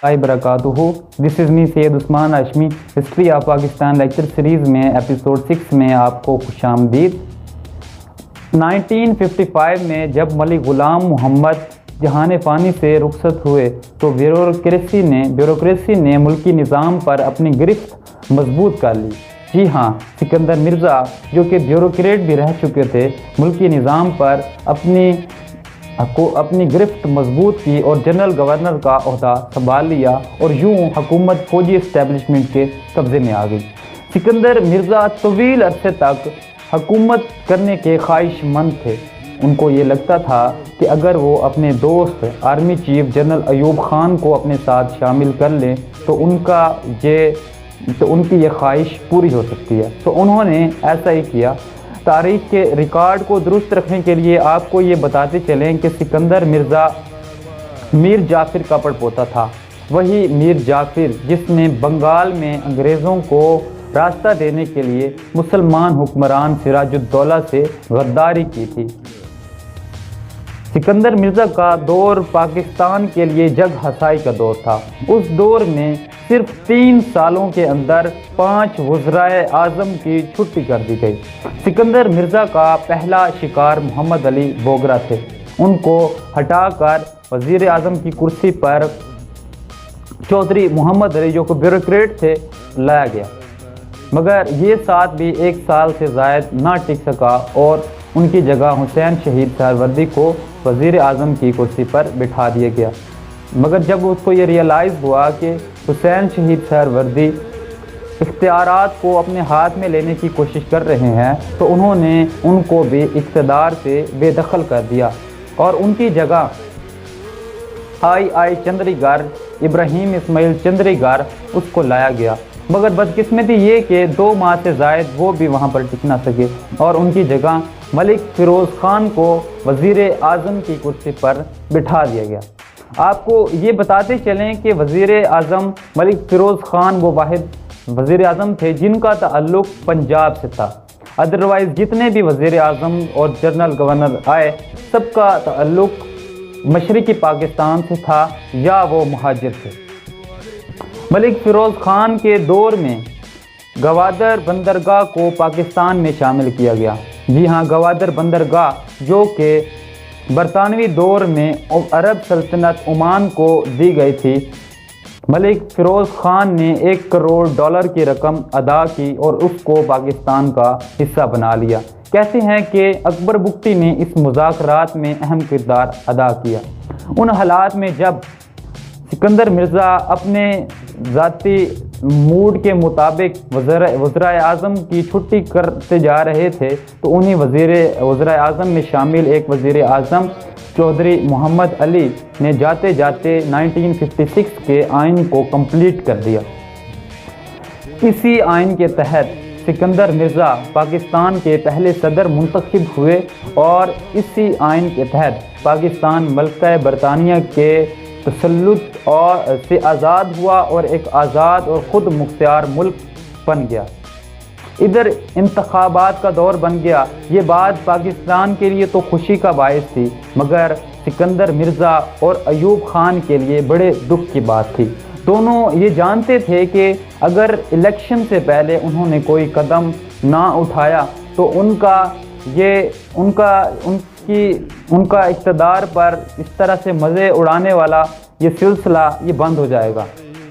हाय बरकातुहू। This is me Syed Usman Hashmi. History of Pakistan lecture series में episode 6 में आपको खुशामदीद। 1955 में जब मलिक ग़ुलाम मोहम्मद जहान फ़ानी से रुखसत हुए तो ब्यूरोक्रेसी ने मुल्की निज़ाम पर अपनी गिरफ्त मजबूत कर ली। जी हाँ, सिकंदर मिर्ज़ा जो कि ब्यूरोक्रेट भी रह चुके थे, मुल्की निज़ाम पर अपनी गिरफ्त मजबूत की और जनरल गवर्नर का ओहदा संभाल लिया और यूं हुकूमत फौजी इस्टेब्लिशमेंट के कब्ज़े में आ गई। सिकंदर मिर्ज़ा तवील अरसे तक हुकूमत करने के ख्वाहिशमंद थे। उनको ये लगता था कि अगर वो अपने दोस्त army chief general Ayub Khan को अपने साथ शामिल कर लें तो उनकी ये ख्वाहिश पूरी हो सकती है। तो उन्होंने ऐसा ही किया। तारीख़ के रिकॉर्ड को दुरुस्त रखने के लिए आपको ये बताते चलें कि सिकंदर मिर्ज़ा मीर जाफ़िर का पड़पोता था। वही मीर जाफ़िर जिसने बंगाल में अंग्रेज़ों को रास्ता देने के लिए मुसलमान हुक्मरान सिराजुद्दौला से गद्दारी की थी। सिकंदर मिर्ज़ा का दौर पाकिस्तान के लिए जग हसाई का दौर था। उस दौर में सिर्फ 3 सालों के अंदर 5 वज़राए आज़म की छुट्टी कर दी गई। सिकंदर मिर्ज़ा का पहला शिकार मोहम्मद अली बोगरा थे। उनको हटाकर वज़ीर आज़म की कुर्सी पर चौधरी मोहम्मद अली जो को ब्यूरोक्रेट थे लाया गया, मगर ये साथ भी 1 साल से ज़ायद ना टिक सका और उनकी जगह हुसैन शहीद सहरवर्दी को वज़ीर आज़म की कुर्सी पर बिठा दिया गया। मगर जब उसको ये रियलाइज़ हुआ कि हुसैन शहीद सहरवर्दी इख्तियारात को अपने हाथ में लेने की कोशिश कर रहे हैं तो उन्होंने उनको भी इक़्तिदार से बेदखल कर दिया और उनकी जगह आई चंद्रीगर इब्राहिम इस्माइल चंद्रीगर उसको लाया गया। मगर बदकिस्मती ये कि 2 माह से ज़ायद वो भी वहाँ पर टिक ना सके और उनकी जगह मलिक फ़िरोज़ ख़ान को वज़ीर आज़म की कुर्सी पर बिठा दिया गया। आपको ये बताते चलें कि वज़ीर आज़म मलिक फ़िरोज़ ख़ान वो वाहिद वज़ीर आज़म थे जिनका ताल्लुक़ पंजाब से था। अदरवाइज़ जितने भी वज़ीर आज़म और जनरल गवर्नर आए सबका ताल्लुक़ मशरिकी पाकिस्तान से था या वो मुहाजिर थे। मलिक फ़िरोज़ ख़ान के दौर में गवादर बंदरगाह को पाकिस्तान में शामिल किया गया। जी हाँ, गवादर बंदरगाह जो कि बरतानवी दौर में अरब सल्तनत ओमान को दी गई थी। मलिक फ़िरोज़ ख़ान ने $1 करोड़ की रकम अदा की और उसको पाकिस्तान का हिस्सा बना लिया। कहते हैं कि अकबर बुगटी ने इस मुज़ाकरात में अहम किरदार अदा किया। उन हालात में जब सिकंदर मिर्ज़ा अपने ज़ाती मूड के मुताबिक वज़राए आज़म की छुट्टी करते जा रहे थे तो उन्हीं वज़राए आज़म में शामिल एक वज़ीर आज़म चौधरी मोहम्मद अली ने जाते जाते 1956 के आइन को कंप्लीट कर दिया। इसी आइन के तहत सिकंदर मिर्ज़ा पाकिस्तान के पहले सदर मुंतखब हुए और इसी आइन के तहत पाकिस्तान मल्का बरतानिया के तसल्लुत से आज़ाद हुआ और एक आज़ाद और ख़ुद मुख्तियार मुल्क बन गया। इधर इंतखाबात का दौर बन गया। ये बात पाकिस्तान के लिए तो खुशी का बायस थी, मगर सिकंदर मिर्ज़ा और अयूब ख़ान के लिए बड़े दुख की बात थी। दोनों ये जानते थे कि अगर इलेक्शन से पहले उन्होंने कोई कदम ना उठाया तो उनका इक़्तिदार पर इस तरह से मज़े उड़ाने वाला ये सिलसिला ये बंद हो जाएगा।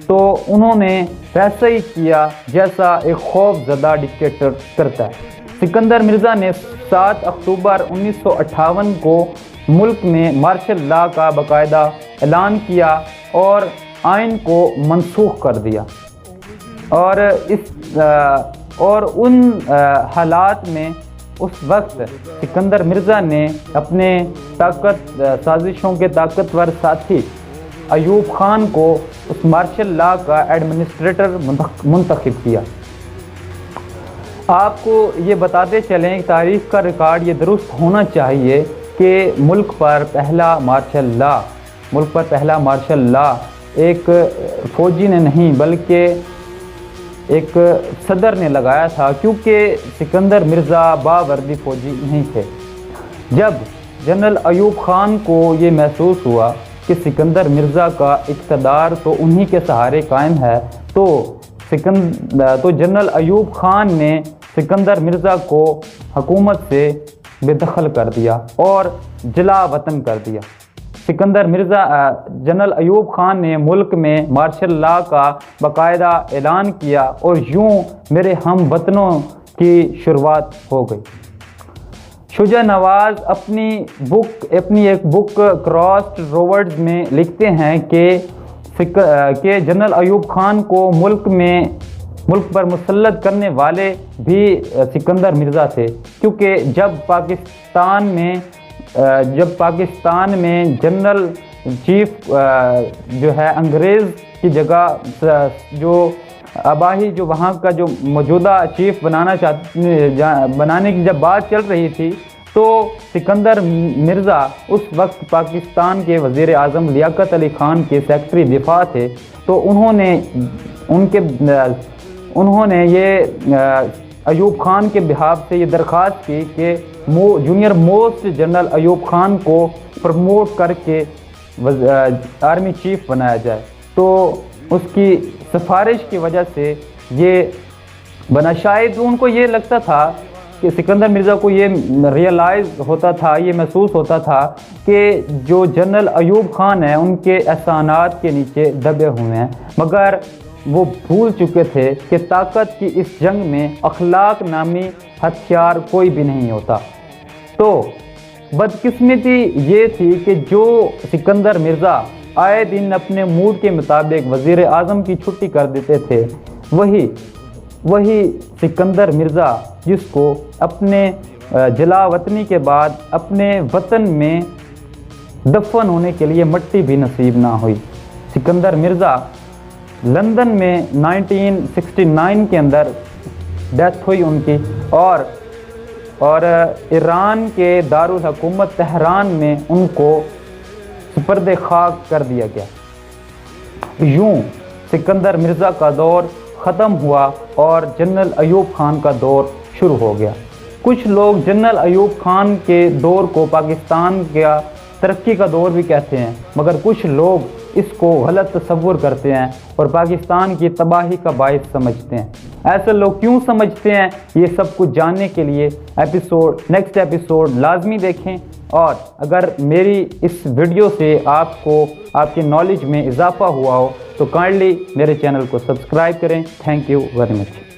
तो उन्होंने वैसा ही किया जैसा एक खौफज़दा डिक्टेटर करता है। सिकंदर मिर्ज़ा ने 7 अक्टूबर 1958 को मुल्क में मार्शल लॉ का बाकायदा ऐलान किया और आइन को मनसूख कर दिया। और उन हालात में उस वक्त सिकंदर मिर्ज़ा ने अपने साजिशों के ताकतवर साथी अयूब ख़ान को उस मार्शल लॉ का एडमिनिस्ट्रेटर मुंतखब किया। आपको ये बताते चलें तारीख़ का रिकॉर्ड ये दुरुस्त होना चाहिए कि मुल्क पर पहला मार्शल लॉ एक फ़ौजी ने नहीं बल्कि एक सदर ने लगाया था, क्योंकि सिकंदर मिर्ज़ा बावर्दी फ़ौजी नहीं थे। जब जनरल अयूब ख़ान को ये महसूस हुआ کہ سکندر مرزا کا اقتدار تو انہی کے سہارے قائم ہے، تو جنرل ایوب خان نے سکندر مرزا کو حکومت سے بے دخل کر دیا اور جلا وطن کر دیا۔ جنرل ایوب خان نے ملک میں مارشل لا کا باقاعدہ اعلان کیا اور یوں میرے ہم وطنوں کی شروعات ہو گئی۔ شجاع نواز اپنی ایک بک کراسڈ روڈز میں لکھتے ہیں کہ جنرل ایوب خان کو ملک پر مسلط کرنے والے بھی سکندر مرزا تھے، کیونکہ جب پاکستان میں جنرل چیف جو ہے انگریز کی جگہ جو اباہی جو وہاں کا جو موجودہ چیف بنانے کی جب بات چل رہی تھی، تو سکندر مرزا اس وقت پاکستان کے وزیر اعظم لیاقت علی خان کے سیکرٹری دفاع تھے، تو انہوں نے یہ ایوب خان کے بہاف سے یہ درخواست کی کہ junior most general Ayub Khan کو پروموٹ کر کے آرمی چیف بنایا جائے، تو اس کی سفارش کی وجہ سے یہ بنا۔ شاید ان کو یہ لگتا تھا کہ سکندر مرزا کو یہ ریئلائز ہوتا تھا، یہ محسوس ہوتا تھا کہ جو جنرل ایوب خان ہیں ان کے احسانات کے نیچے دبے ہوئے ہیں، مگر وہ بھول چکے تھے کہ طاقت کی اس جنگ میں اخلاق نامی ہتھیار کوئی بھی نہیں ہوتا۔ تو بدقسمتی یہ تھی کہ جو سکندر مرزا آئے دن اپنے موڈ کے مطابق وزیر اعظم کی چھٹی کر دیتے تھے، وہی سکندر مرزا جس کو اپنے جلا وطنی کے بعد اپنے وطن میں دفن ہونے کے لیے مٹی بھی نصیب نہ ہوئی۔ سکندر مرزا لندن میں 1969 کے اندر ڈیتھ ہوئی ان کی، اور ایران کے دارالحکومت تہران میں ان کو سپرد خاک کر دیا گیا۔ یوں سکندر مرزا کا دور ختم ہوا اور جنرل ایوب خان کا دور شروع ہو گیا۔ کچھ لوگ جنرل ایوب خان کے دور کو پاکستان کا ترقی کا دور بھی کہتے ہیں، مگر کچھ لوگ اس کو غلط تصور کرتے ہیں اور پاکستان کی تباہی کا باعث سمجھتے ہیں۔ ایسے لوگ کیوں سمجھتے ہیں، یہ سب کچھ جاننے کے لیے نیکسٹ ایپیسوڈ لازمی دیکھیں، اور اگر میری اس ویڈیو سے آپ کی نالج میں اضافہ ہوا ہو تو کائنڈلی میرے چینل کو سبسکرائب کریں۔ Thank you very much.